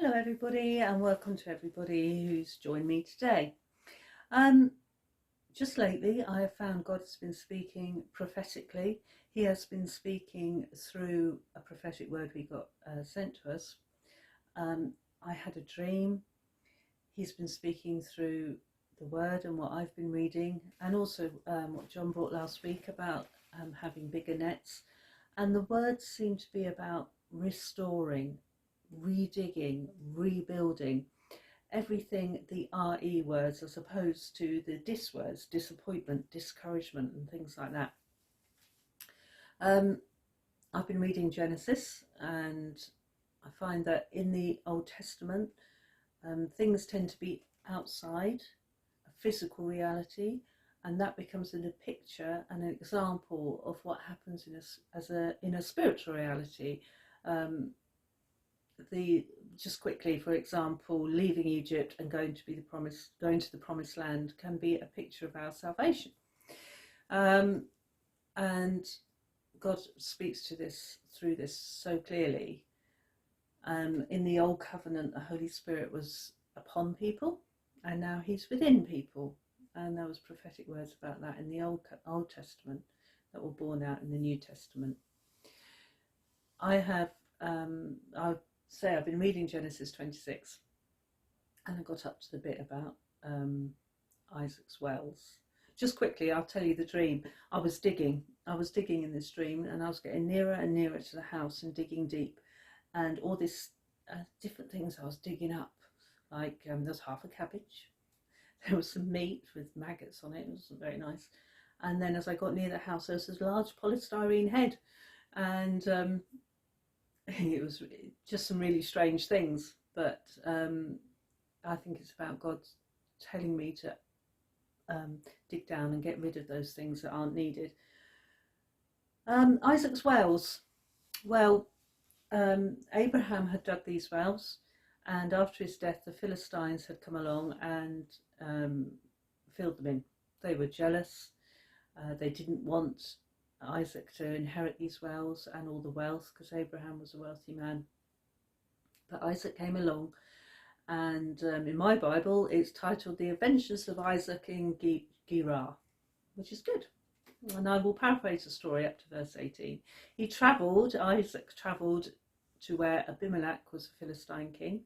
Hello everybody, and welcome to everybody who's joined me today. Just lately I have found God has been speaking prophetically. He has been speaking through a prophetic word we got sent to us. I had a dream. He's been speaking through the word and what I've been reading, and also what John brought last week about having bigger nets. And the words seem to be about restoring, redigging, rebuilding, everything, the RE words as opposed to the dis words, disappointment, discouragement and things like that. I've been reading Genesis, and I find that in the Old Testament things tend to be outside a physical reality, and that becomes a picture and an example of what happens in a spiritual reality. Just quickly, for example, leaving Egypt and going to the promised land can be a picture of our salvation, and God speaks to this through this so clearly. In the old covenant, the Holy Spirit was upon people, and now He's within people, and there was prophetic words about that in the Old Testament that were borne out in the New Testament. I've been reading Genesis 26, and I got up to the bit about Isaac's wells. Just quickly, I'll tell you the dream. I was digging in this dream, and I was getting nearer and nearer to the house and digging deep, and all this different things I was digging up, like there's half a cabbage, there was some meat with maggots on it. It wasn't very nice. And then as I got near the house, there was this large polystyrene head, and it was just some really strange things, but I think it's about God telling me to dig down and get rid of those things that aren't needed. Isaac's wells. Well, Abraham had dug these wells, and after his death the Philistines had come along and filled them in. They were jealous. They didn't want Isaac to inherit these wells and all the wealth, because Abraham was a wealthy man. But Isaac came along, and in my Bible it's titled The Adventures of Isaac in Gerar, which is good. And I will paraphrase the story up to verse 18. Isaac travelled to where Abimelech was a Philistine king,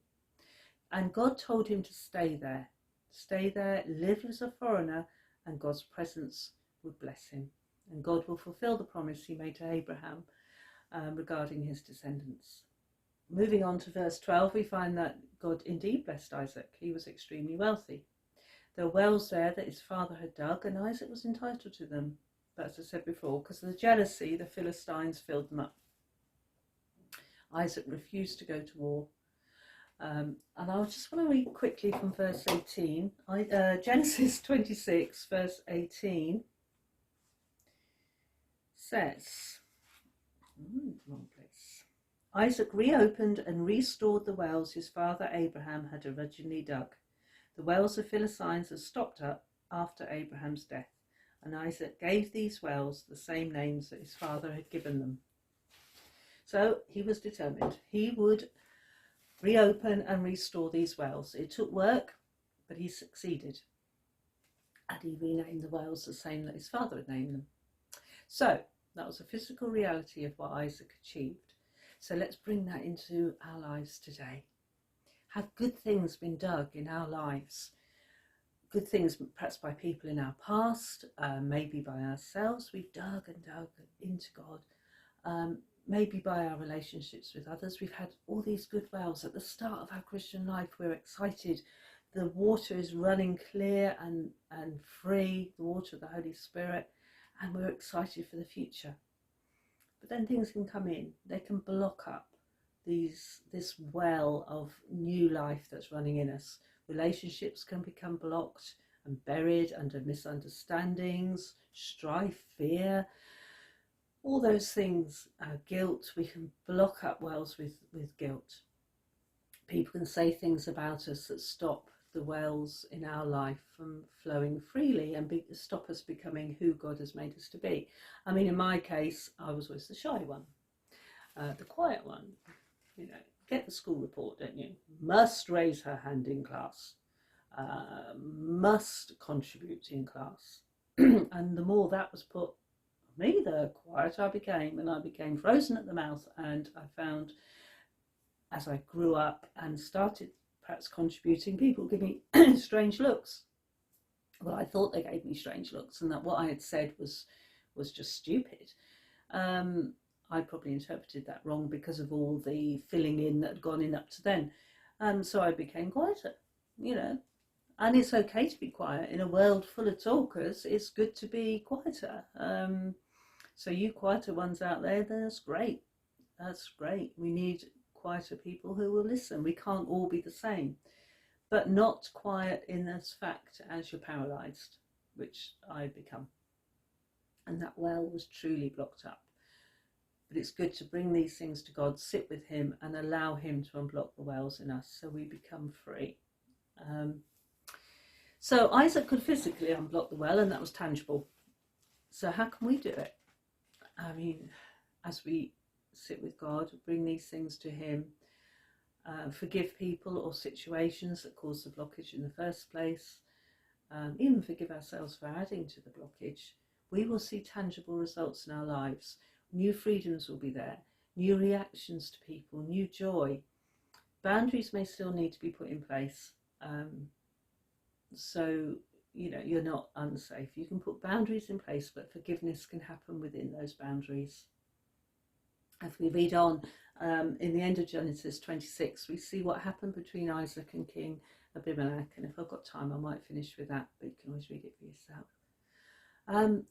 and God told him to stay there, live as a foreigner, and God's presence would bless him. And God will fulfill the promise He made to Abraham regarding his descendants. Moving on to verse 12, we find that God indeed blessed Isaac. He was extremely wealthy. There were wells there that his father had dug, and Isaac was entitled to them. But as I said before, because of the jealousy, the Philistines filled them up. Isaac refused to go to war. And I just want to read quickly from verse 18. Genesis 26, verse 18 says, wrong place. Isaac reopened and restored the wells his father Abraham had originally dug. The wells of Philistines had stopped up after Abraham's death, and Isaac gave these wells the same names that his father had given them. So he was determined. He would reopen and restore these wells. It took work, but he succeeded. And he renamed the wells the same that his father had named them. So that was a physical reality of what Isaac achieved. So let's bring that into our lives today. Have good things been dug in our lives? Good things perhaps by people in our past, maybe by ourselves. We've dug and dug into God. Maybe by our relationships with others. We've had all these good wells. At the start of our Christian life, we're excited. The water is running clear and free, the water of the Holy Spirit, and we're excited for the future. But then things can come in. They can block up this well of new life that's running in us. Relationships can become blocked and buried under misunderstandings, strife, fear, all those things. Guilt, we can block up wells with guilt. People can say things about us that stop the wells in our life from flowing freely and stop us becoming who God has made us to be. I mean, in my case, I was always the shy one, the quiet one, get the school report, don't you? Must raise her hand in class, must contribute in class. And the more that was put on me, the quieter I became, and I became frozen at the mouth. And I found, as I grew up and started perhaps contributing, people give me strange looks. Well, I thought they gave me strange looks, and that what I had said was just stupid. I probably interpreted that wrong because of all the filling in that had gone in up to then. So I became quieter, and it's okay to be quiet. In a world full of talkers, it's good to be quieter. So you quieter ones out there, that's great. That's great. We need quieter people who will listen. We can't all be the same, but not quiet in as fact as you're paralysed, which I become. And that well was truly blocked up. But it's good to bring these things to God, sit with him and allow him to unblock the wells in us so we become free. So Isaac could physically unblock the well, and that was tangible. So how can we do it? I mean, as we sit with God, bring these things to him, forgive people or situations that cause the blockage in the first place, even forgive ourselves for adding to the blockage, we will see tangible results in our lives. New freedoms will be there, new reactions to people, new joy. Boundaries may still need to be put in place. So, you're not unsafe. You can put boundaries in place, but forgiveness can happen within those boundaries. As we read on, in the end of Genesis 26, we see what happened between Isaac and King Abimelech. And if I've got time, I might finish with that, but you can always read it for yourself.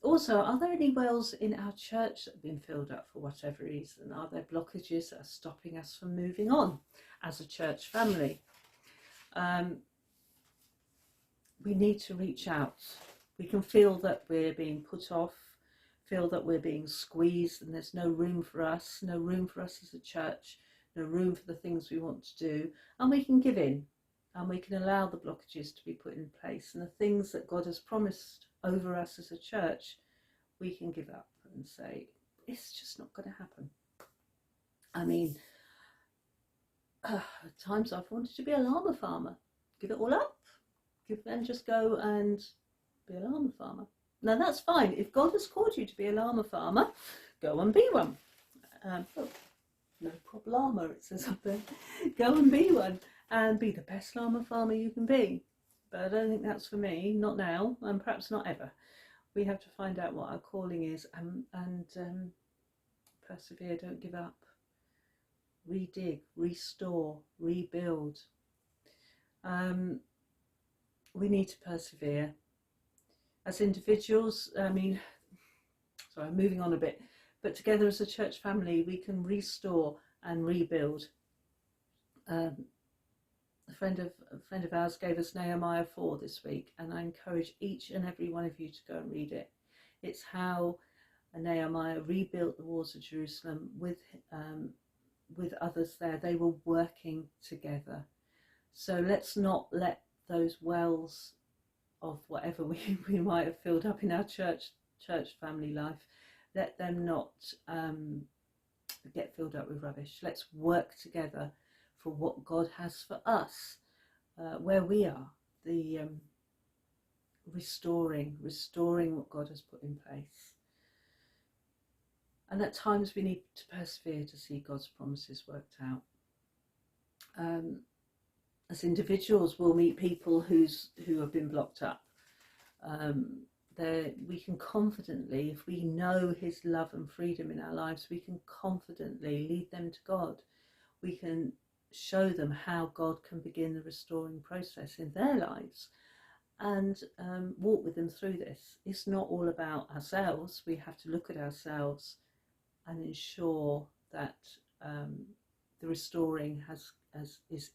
Also, are there any wells in our church that have been filled up for whatever reason? Are there blockages that are stopping us from moving on as a church family? We need to reach out. We can feel that we're being put off, feel that we're being squeezed and there's no room for us as a church, no room for the things we want to do, and we can give in and we can allow the blockages to be put in place, and the things that God has promised over us as a church, we can give up and say, it's just not going to happen. I mean, at times I've wanted to be a llama farmer, give it all up, and just go and be a llama farmer. Now that's fine. If God has called you to be a llama farmer, go and be one. No problema, it says up there. Go and be one and be the best llama farmer you can be. But I don't think that's for me, not now, and perhaps not ever. We have to find out what our calling is and persevere, don't give up. Redig, restore, rebuild. We need to persevere. As individuals, I'm moving on a bit, but together as a church family, we can restore and rebuild. A friend of ours gave us Nehemiah 4 this week, and I encourage each and every one of you to go and read it. It's how Nehemiah rebuilt the walls of Jerusalem with others there. They were working together. So let's not let those wells of whatever we might have filled up in our church family life, let them not get filled up with rubbish. Let's work together for what God has for us, where we are, the restoring what God has put in place. And at times we need to persevere to see God's promises worked out. As individuals, we'll meet people who have been blocked up. We can confidently, if we know his love and freedom in our lives, we can confidently lead them to God. We can show them how God can begin the restoring process in their lives and walk with them through this. It's not all about ourselves. We have to look at ourselves and ensure that the restoring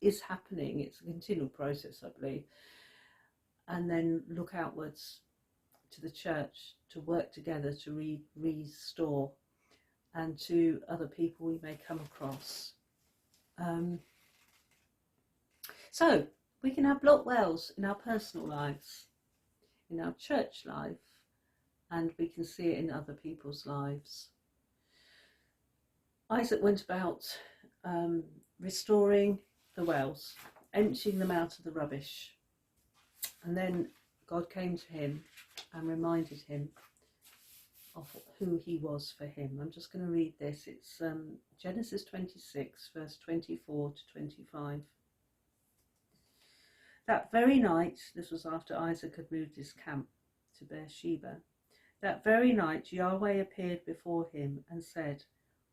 is happening. It's a continual process, I believe. And then look outwards to the church to work together to restore, and to other people we may come across. So we can have block wells in our personal lives, in our church life, and we can see it in other people's lives. Isaac went about restoring the wells, emptying them out of the rubbish. And then God came to him and reminded him of who he was for him. I'm just going to read this. It's Genesis 26, verse 24 to 25. That very night, this was after Isaac had moved his camp to Beersheba, that very night Yahweh appeared before him and said,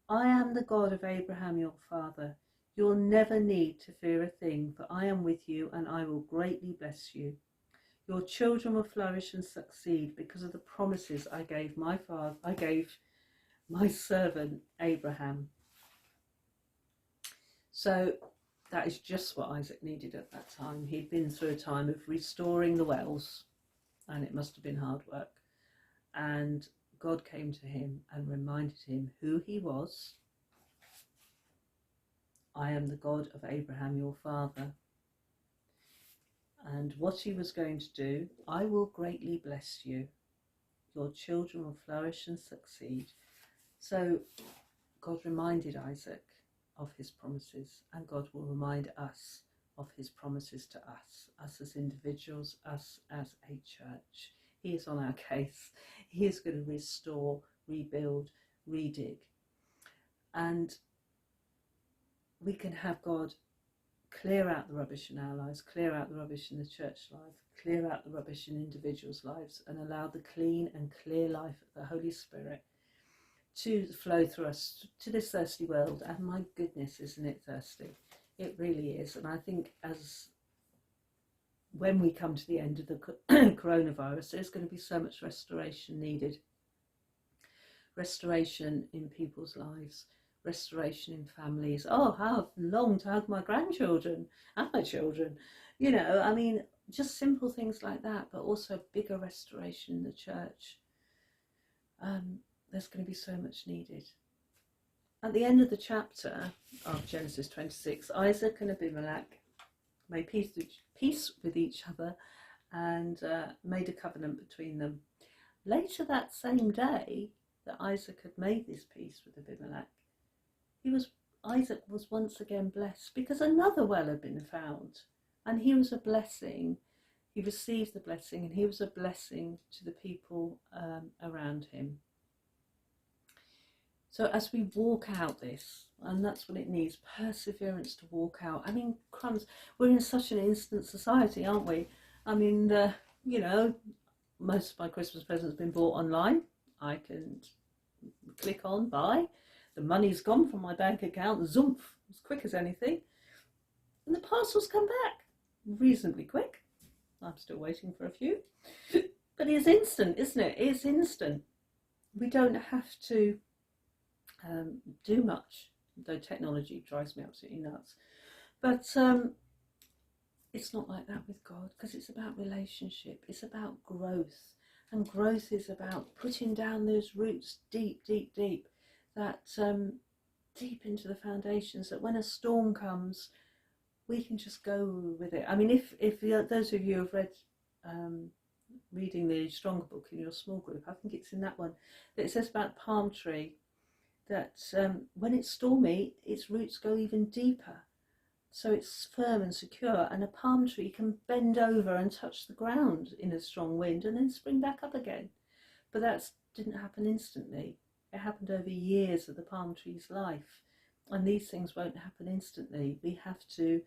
I am the God of Abraham your father. You will never need to fear a thing, for I am with you and I will greatly bless you. Your children will flourish and succeed because of the promises I gave my servant Abraham. So that is just what Isaac needed at that time. He'd been through a time of restoring the wells, and it must have been hard work. And God came to him and reminded him who he was. I am the God of Abraham your father. And what he was going to do, I will greatly bless you. Your children will flourish and succeed. So God reminded Isaac of his promises, and God will remind us of his promises to us as individuals, us as a church. He is on our case. He is going to restore, rebuild, redig. And we can have God clear out the rubbish in our lives, clear out the rubbish in the church life, clear out the rubbish in individuals' lives, and allow the clean and clear life of the Holy Spirit to flow through us to this thirsty world. And my goodness, isn't it thirsty? It really is. And I think when we come to the end of the coronavirus, there's going to be so much restoration needed. Restoration in people's lives, restoration in families. Oh, how I've longed to hug my grandchildren and my children. You know, I mean, just simple things like that, but also bigger restoration in the church. There's going to be so much needed. At the end of the chapter of Genesis 26, Isaac and Abimelech made peace with each other and made a covenant between them. Later that same day that Isaac had made this peace with Abimelech, Isaac was once again blessed because another well had been found, and he was a blessing. He received the blessing, and he was a blessing to the people around him. So as we walk out this, and that's what it needs, perseverance to walk out. I mean, crumbs, we're in such an instant society, aren't we? I mean, you know, most of my Christmas presents have been bought online. I can click on buy. The money's gone from my bank account, zoomp, as quick as anything. And the parcels come back reasonably quick. I'm still waiting for a few. But it's instant, isn't it? It's instant. We don't have to do much, though technology drives me absolutely nuts. But it's not like that with God, because it's about relationship. It's about growth. And growth is about putting down those roots deep, deep, deep. That deep into the foundations, that when a storm comes, we can just go with it. I mean, if those of you have read reading the Stronger book in your small group, I think it's in that one, that it says about the palm tree, that when it's stormy, its roots go even deeper. So it's firm and secure, and a palm tree can bend over and touch the ground in a strong wind and then spring back up again. But that didn't happen instantly. It happened over years of the palm tree's life, and these things won't happen instantly. We have to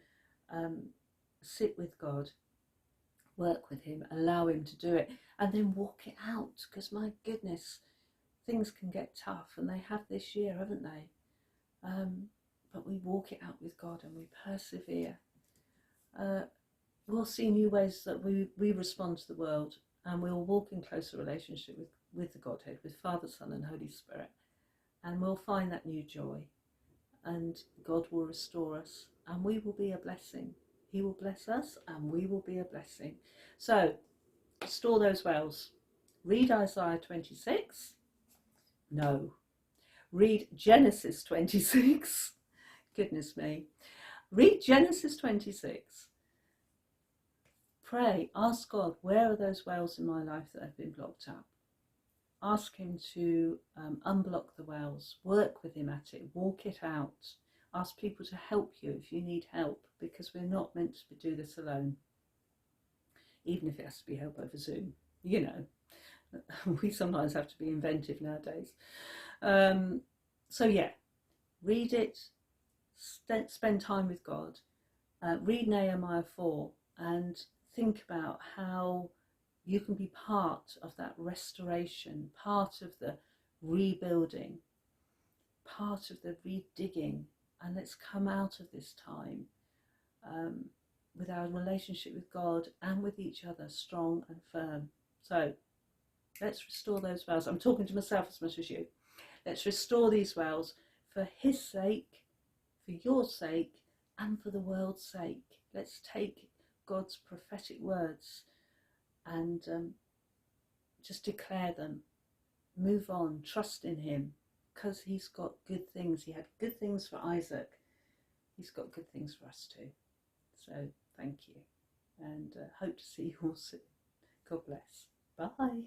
sit with God, work with him, allow him to do it, and then walk it out, because my goodness, things can get tough, and they have this year, haven't they? But we walk it out with God and we persevere. We'll see new ways that we respond to the world, and we'll walk in closer relationship with the Godhead, with Father, Son and Holy Spirit, and we'll find that new joy, and God will restore us, and we will be a blessing. He will bless us and we will be a blessing. So restore those wells. Read Isaiah 26. No. Read Genesis 26. Goodness me. Read Genesis 26. Pray, ask God, where are those wells in my life that have been blocked up? Ask him to unblock the wells, work with him at it, walk it out, Ask people to help you if you need help, because we're not meant to do this alone, even if it has to be help over Zoom. You know, we sometimes have to be inventive nowadays. So yeah, read it, spend time with God, read Nehemiah 4 and think about how you can be part of that restoration, part of the rebuilding, part of the redigging, and let's come out of this time with our relationship with God and with each other strong and firm. So let's restore those vows. I'm talking to myself as much as you. Let's restore these vows for his sake, for your sake, and for the world's sake. Let's take God's prophetic words and just declare them. Move on, trust in him, because he's got good things. He had good things for Isaac. He's got good things for us too. So thank you, and hope to see you all soon. God bless. Bye.